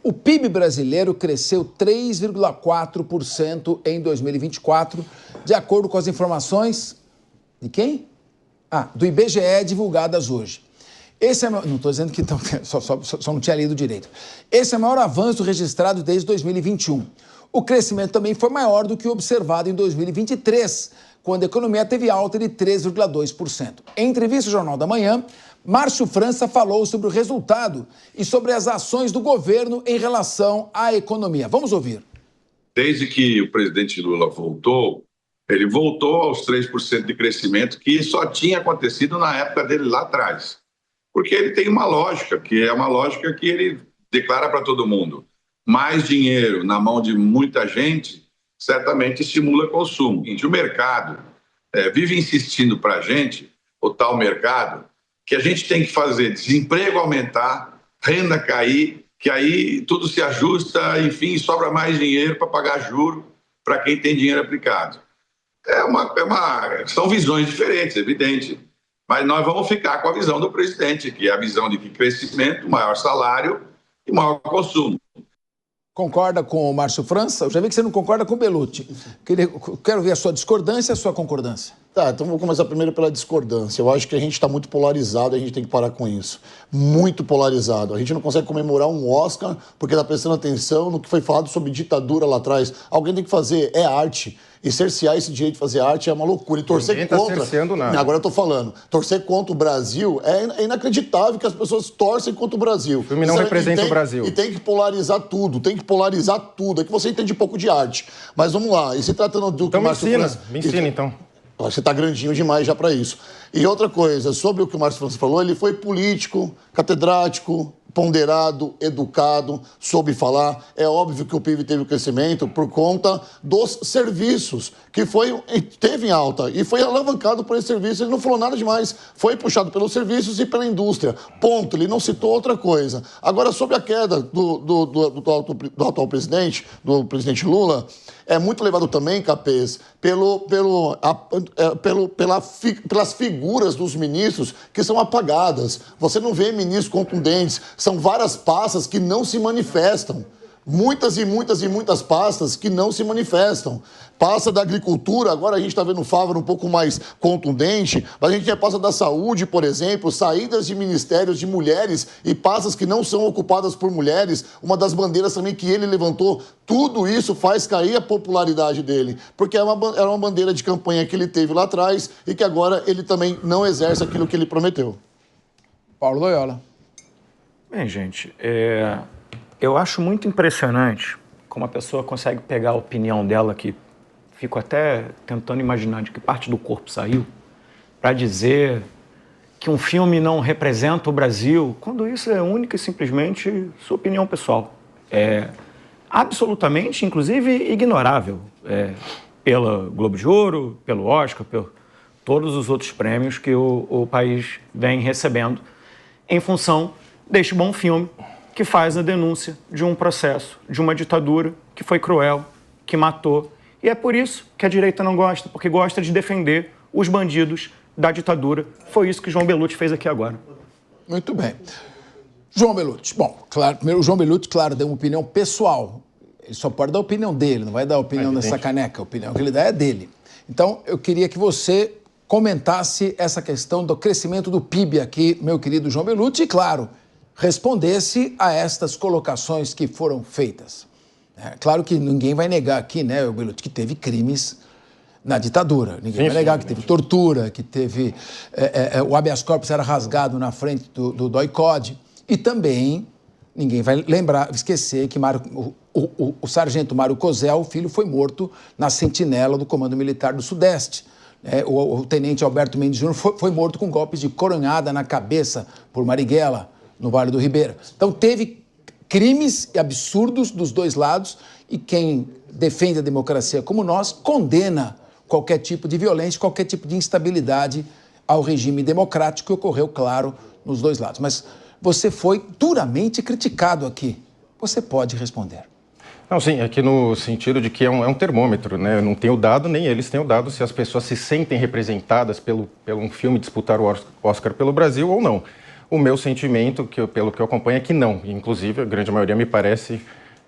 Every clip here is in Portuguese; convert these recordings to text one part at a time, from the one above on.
O PIB brasileiro cresceu 3,4% em 2024, de acordo com as informações de quem? Do IBGE divulgadas hoje. Esse é não estou dizendo que só não tinha lido direito. Esse é o maior avanço registrado desde 2021. O crescimento também foi maior do que o observado em 2023, quando a economia teve alta de 3,2%. Em entrevista ao Jornal da Manhã, Márcio França falou sobre o resultado e sobre as ações do governo em relação à economia. Vamos ouvir. Desde que o presidente Lula voltou, ele voltou aos 3% de crescimento que só tinha acontecido na época dele lá atrás. Porque ele tem uma lógica, que é uma lógica que ele declara para todo mundo. Mais dinheiro na mão de muita gente certamente estimula consumo. O mercado vive insistindo para a gente, o tal mercado, que a gente tem que fazer desemprego aumentar, renda cair, que aí tudo se ajusta, enfim, sobra mais dinheiro para pagar juro para quem tem dinheiro aplicado. São visões diferentes, evidente. Mas nós vamos ficar com a visão do presidente, que é a visão de que crescimento, maior salário e maior consumo. Concorda com o Márcio França? Eu já vi que você não concorda com o Bellucci. Quero ver a sua discordância e a sua concordância. Tá, então vou começar primeiro pela discordância. Eu acho que a gente está muito polarizado e a gente tem que parar com isso. Muito polarizado. A gente não consegue comemorar um Oscar porque está prestando atenção no que foi falado sobre ditadura lá atrás. Alguém tem que fazer, é arte. E cercear esse direito de fazer arte é uma loucura. E torcer Ninguém contra... tá cerceando nada. Agora eu tô falando. Torcer contra o Brasil é inacreditável que as pessoas torcem contra o Brasil. O filme não representa o Brasil. E tem que polarizar tudo. Tem que polarizar tudo. É que você entende pouco de arte. Mas vamos lá. E se tratando do... Então me ensina então. Você está grandinho demais já para isso. E outra coisa, sobre o que o Márcio França falou, ele foi político, catedrático, ponderado, educado, soube falar. É óbvio que o PIB teve crescimento por conta dos serviços, que teve em alta e foi alavancado por esse serviço. Ele não falou nada demais, foi puxado pelos serviços e pela indústria. Ponto, ele não citou outra coisa. Agora, sobre a queda do atual presidente, do presidente Lula, é muito levado também, Capês, pelas figuras dos ministros que são apagadas. Você não vê ministros contundentes. São várias pastas que não se manifestam. Muitas e muitas pastas que não se manifestam. Pasta da agricultura, agora a gente está vendo o Fávaro um pouco mais contundente, mas a gente tem a pasta da saúde, por exemplo, saídas de ministérios de mulheres e pastas que não são ocupadas por mulheres, uma das bandeiras também que ele levantou. Tudo isso faz cair a popularidade dele, porque era uma bandeira de campanha que ele teve lá atrás e que agora ele também não exerce aquilo que ele prometeu. Paulo Loyola. Bem, gente, eu acho muito impressionante como a pessoa consegue pegar a opinião dela, que fico até tentando imaginar de que parte do corpo saiu, para dizer que um filme não representa o Brasil, quando isso é única e simplesmente sua opinião pessoal. É absolutamente, inclusive, ignorável pela Globo de Ouro, pelo Oscar, por todos os outros prêmios que o país vem recebendo em função deste bom filme que faz a denúncia de um processo, de uma ditadura que foi cruel, que matou. E é por isso que a direita não gosta, porque gosta de defender os bandidos da ditadura. Foi isso que João Bellucci fez aqui agora. Muito bem. João Bellucci. Bom, claro, primeiro o João Bellucci, claro, deu uma opinião pessoal. Ele só pode dar a opinião dele, não vai dar a opinião dessa caneca. A opinião que ele dá é dele. Então, eu queria que você comentasse essa questão do crescimento do PIB aqui, meu querido João Bellucci, e, claro, respondesse a estas colocações que foram feitas. Claro que ninguém vai negar aqui, né, Bellucci, que teve crimes na ditadura. Ninguém vai negar que teve tortura, que teve... o habeas corpus era rasgado na frente do DOI-CODE. E também ninguém vai esquecer que o sargento Mário Cosel, o filho, foi morto na sentinela do Comando Militar do Sudeste. O tenente Alberto Mendes Júnior foi morto com golpes de coronhada na cabeça por Marighella, no Vale do Ribeira. Então, teve crimes absurdos dos dois lados e quem defende a democracia como nós condena qualquer tipo de violência, qualquer tipo de instabilidade ao regime democrático que ocorreu, claro, nos dois lados. Mas você foi duramente criticado aqui. Você pode responder. Não, sim, aqui no sentido de que é um termômetro, né? Eu não tenho dado, nem eles têm o dado, se as pessoas se sentem representadas pelo um filme disputar o Oscar pelo Brasil ou não. O meu sentimento, pelo que eu acompanho, é que não. Inclusive, a grande maioria me parece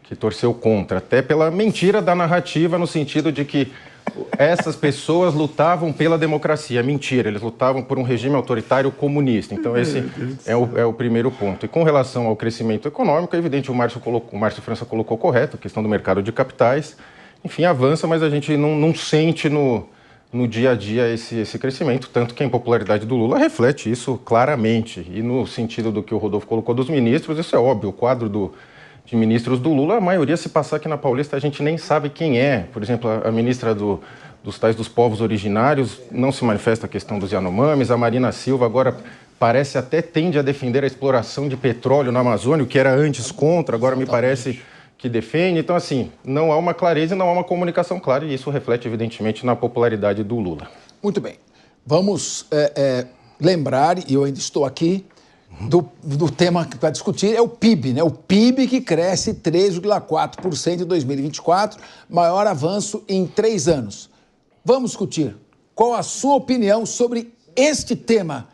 que torceu contra, até pela mentira da narrativa, no sentido de que essas pessoas lutavam pela democracia. Mentira, eles lutavam por um regime autoritário comunista. Então esse é o primeiro ponto. E com relação ao crescimento econômico, é evidente, o Márcio França colocou correto, a questão do mercado de capitais, enfim, avança, mas a gente não sente no dia a dia esse crescimento, tanto que a impopularidade do Lula reflete isso claramente. E no sentido do que o Rodolfo colocou dos ministros, isso é óbvio, o quadro de ministros do Lula, a maioria, se passar aqui na Paulista, a gente nem sabe quem é. Por exemplo, a ministra dos povos originários não se manifesta a questão dos Yanomamis, a Marina Silva agora parece até tende a defender a exploração de petróleo na Amazônia, o que era antes contra, agora me parece que defende. Então, assim, não há uma clareza e não há uma comunicação clara, e isso reflete, evidentemente, na popularidade do Lula. Muito bem. Vamos lembrar, e eu ainda estou aqui, do tema para discutir, é o PIB, né? O PIB que cresce 3,4% em 2024, maior avanço em 3 anos. Vamos discutir. Qual a sua opinião sobre este tema,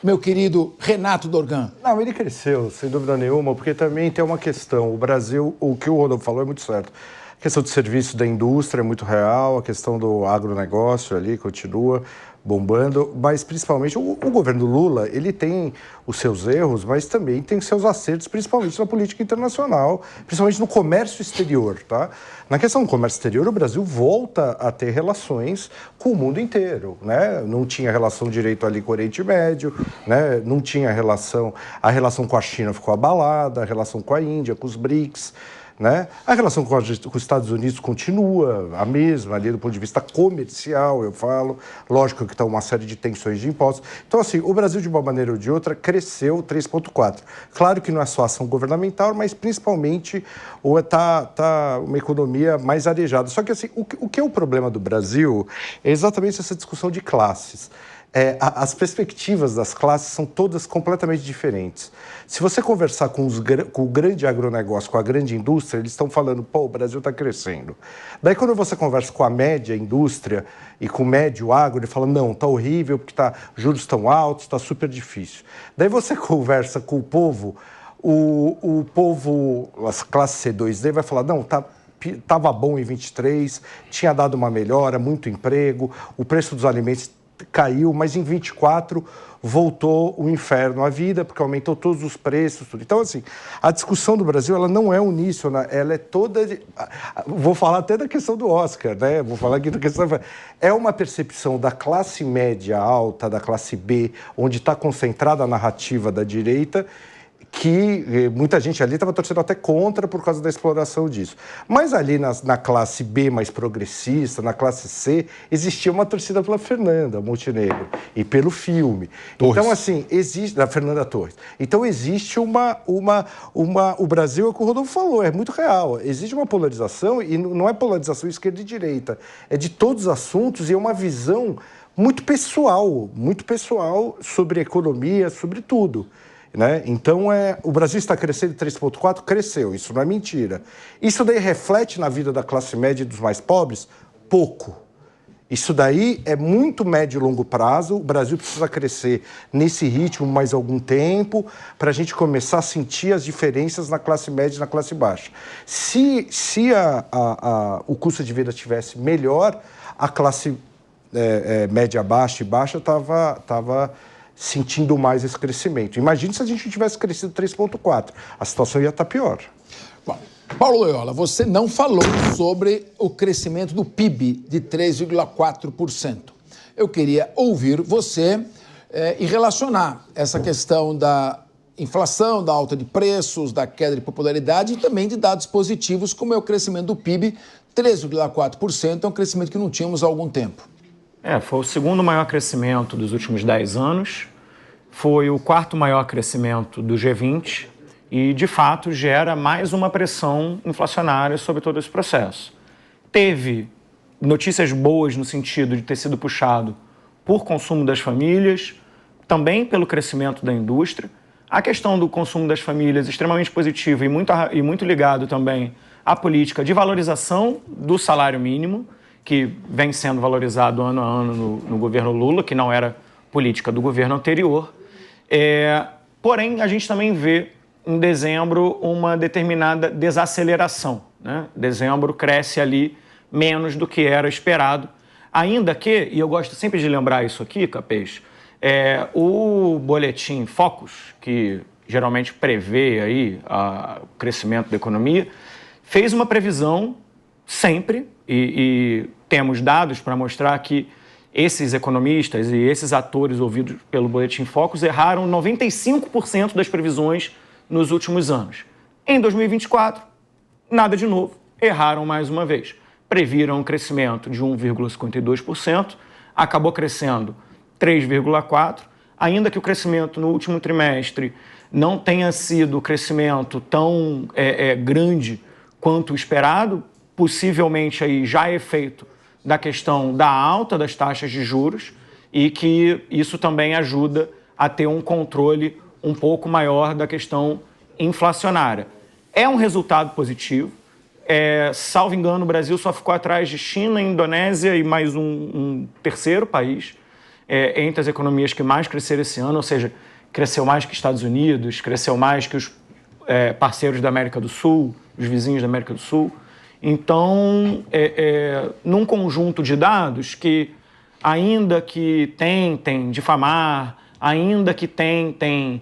meu querido Renato Dorgan? Não, ele cresceu, sem dúvida nenhuma, porque também tem uma questão. O Brasil, o que o Rodolfo falou é muito certo. A questão do serviço da indústria é muito real, a questão do agronegócio ali continua bombando, mas principalmente o governo Lula, ele tem os seus erros, mas também tem seus acertos, principalmente na política internacional, principalmente no comércio exterior, tá? Na questão do comércio exterior, o Brasil volta a ter relações com o mundo inteiro, né? Não tinha relação direito ali com o Oriente Médio, né? Não tinha a relação com a China ficou abalada, a relação com a Índia, com os BRICS, né? A relação com os Estados Unidos continua a mesma, ali do ponto de vista comercial, eu falo. Lógico que está uma série de tensões de impostos. Então, assim, o Brasil, de uma maneira ou de outra, cresceu 3,4%. Claro que não é só ação governamental, mas principalmente está uma economia mais arejada. Só que, assim, o que é o problema do Brasil é exatamente essa discussão de classes. As perspectivas das classes são todas completamente diferentes. Se você conversar com o grande agronegócio, com a grande indústria, eles estão falando, pô, o Brasil está crescendo. Daí, quando você conversa com a média indústria e com o médio agro, ele fala, não, está horrível, porque juros estão altos, está super difícil. Daí você conversa com o povo, o povo, as classes C2D, vai falar, não, estava bom em 23, tinha dado uma melhora, muito emprego, o preço dos alimentos caiu, mas em 24 voltou o inferno à vida, porque aumentou todos os preços, tudo. Então, assim, a discussão do Brasil, ela não é uníssona, ela é toda... Vou falar até da questão do Oscar, né? Vou falar aqui da questão... É uma percepção da classe média alta, da classe B, onde está concentrada a narrativa da direita, que muita gente ali estava torcendo até contra por causa da exploração disso. Mas ali na classe B mais progressista, na classe C, existia uma torcida pela Fernanda Montenegro e pelo filme. Torres. Então, assim, existe... Da Fernanda Torres. Então, existe o Brasil, é o que o Rodolfo falou, é muito real. Existe uma polarização, e não é polarização esquerda e direita, é de todos os assuntos e é uma visão muito pessoal sobre a economia, sobre tudo. Né? Então, o Brasil está crescendo 3,4%, cresceu, isso não é mentira. Isso daí reflete na vida da classe média e dos mais pobres? Pouco. Isso daí é muito médio e longo prazo, o Brasil precisa crescer nesse ritmo mais algum tempo para a gente começar a sentir as diferenças na classe média e na classe baixa. Se o custo de vida estivesse melhor, a classe média baixa e baixa estava sentindo mais esse crescimento. Imagine se a gente tivesse crescido 3,4%. A situação ia estar pior. Bom, Paulo Loyola, você não falou sobre o crescimento do PIB de 3,4%. Eu queria ouvir você e relacionar essa questão da inflação, da alta de preços, da queda de popularidade e também de dados positivos, como é o crescimento do PIB, 3,4%, é um crescimento que não tínhamos há algum tempo. Foi o segundo maior crescimento dos últimos 10 anos, foi o quarto maior crescimento do G20 e, de fato, gera mais uma pressão inflacionária sobre todo esse processo. Teve notícias boas no sentido de ter sido puxado por consumo das famílias, também pelo crescimento da indústria. A questão do consumo das famílias extremamente positiva e muito ligado também à política de valorização do salário mínimo, que vem sendo valorizado ano a ano no governo Lula, que não era política do governo anterior. Porém, a gente também vê em dezembro uma determinada desaceleração, né? Dezembro cresce ali menos do que era esperado, ainda que, e eu gosto sempre de lembrar isso aqui, Capês, o boletim Focus, que geralmente prevê aí o crescimento da economia, fez uma previsão sempre, e temos dados para mostrar que esses economistas e esses atores ouvidos pelo Boletim Focus erraram 95% das previsões nos últimos anos. Em 2024, nada de novo, erraram mais uma vez. Previram um crescimento de 1,52%, acabou crescendo 3,4%, ainda que o crescimento no último trimestre não tenha sido crescimento tão grande quanto o esperado, possivelmente aí já é efeito da questão da alta das taxas de juros e que isso também ajuda a ter um controle um pouco maior da questão inflacionária. É um resultado positivo. Salvo engano, o Brasil só ficou atrás de China, Indonésia e mais um terceiro país entre as economias que mais cresceram esse ano, ou seja, cresceu mais que Estados Unidos, cresceu mais que os parceiros da América do Sul, os vizinhos da América do Sul. Então, num conjunto de dados que, ainda que tentem difamar, ainda que tentem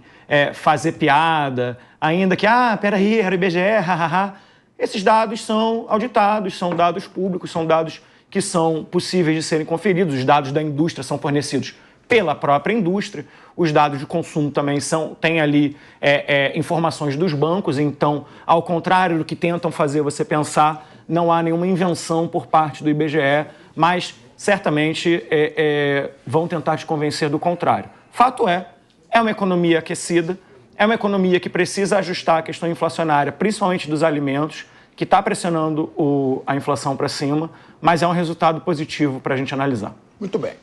fazer piada, ainda que, peraí, era o IBGE, hahaha, esses dados são auditados, são dados públicos, são dados que são possíveis de serem conferidos. Os dados da indústria são fornecidos pela própria indústria, os dados de consumo também têm ali informações dos bancos, então, ao contrário do que tentam fazer você pensar, não há nenhuma invenção por parte do IBGE, mas certamente vão tentar te convencer do contrário. Fato é uma economia aquecida, é uma economia que precisa ajustar a questão inflacionária, principalmente dos alimentos, que está pressionando a inflação para cima, mas é um resultado positivo para a gente analisar. Muito bem.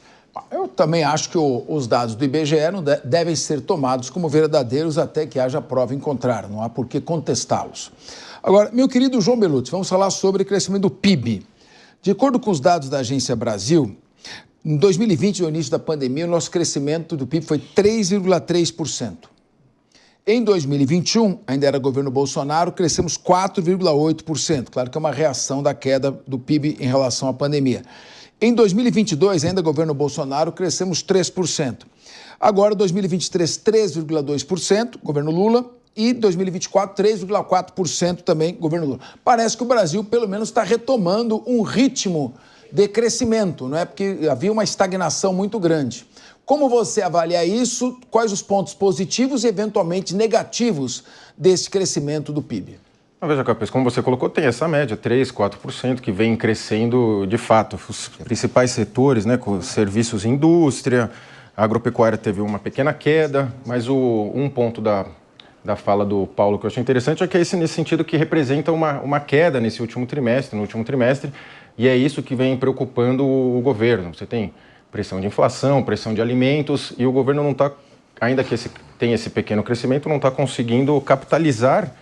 Eu também acho que os dados do IBGE não devem ser tomados como verdadeiros até que haja prova em contrário, não há por que contestá-los. Agora, meu querido João Belutti, vamos falar sobre o crescimento do PIB. De acordo com os dados da Agência Brasil, em 2020, no início da pandemia, o nosso crescimento do PIB foi 3,3%. Em 2021, ainda era governo Bolsonaro, crescemos 4,8%. Claro que é uma reação da queda do PIB em relação à pandemia. Em 2022, ainda governo Bolsonaro, crescemos 3%. Agora, 2023, 3,2%, governo Lula, e 2024, 3,4% também, governo Lula. Parece que o Brasil, pelo menos, está retomando um ritmo de crescimento, não é? Porque havia uma estagnação muito grande. Como você avalia isso? Quais os pontos positivos e, eventualmente, negativos desse crescimento do PIB? Veja, Capês, como você colocou, tem essa média, 3%, 4%, que vem crescendo de fato. Os principais setores, né, com serviços e indústria, a agropecuária teve uma pequena queda, mas um ponto da fala do Paulo que eu achei interessante é que é nesse sentido que representa uma queda no último trimestre, e é isso que vem preocupando o governo. Você tem pressão de inflação, pressão de alimentos, e o governo não está, ainda que tenha esse pequeno crescimento, não está conseguindo capitalizar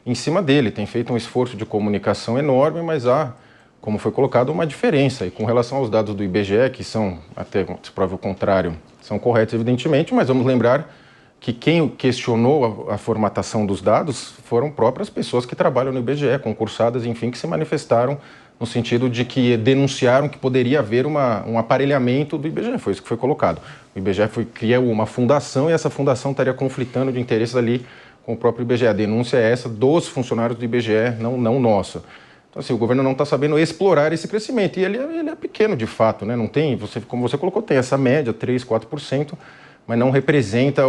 em cima dele. Tem feito um esforço de comunicação enorme, mas há, como foi colocado, uma diferença. E com relação aos dados do IBGE, que são, até se prova o contrário, são corretos evidentemente, mas vamos lembrar que quem questionou a formatação dos dados foram próprias pessoas que trabalham no IBGE, concursadas, enfim, que se manifestaram no sentido de que denunciaram que poderia haver um aparelhamento do IBGE, foi isso que foi colocado. O IBGE criou uma fundação e essa fundação estaria conflitando de interesses ali com o próprio IBGE. A denúncia é essa dos funcionários do IBGE, não nossa. Então, assim, o governo não está sabendo explorar esse crescimento. E ele é pequeno, de fato, né? Não tem, como você colocou, tem essa média, 3%, 4%, mas não representa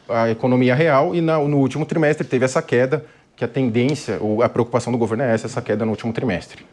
a economia real. E no último trimestre teve essa queda, que a tendência, a preocupação do governo é essa queda no último trimestre.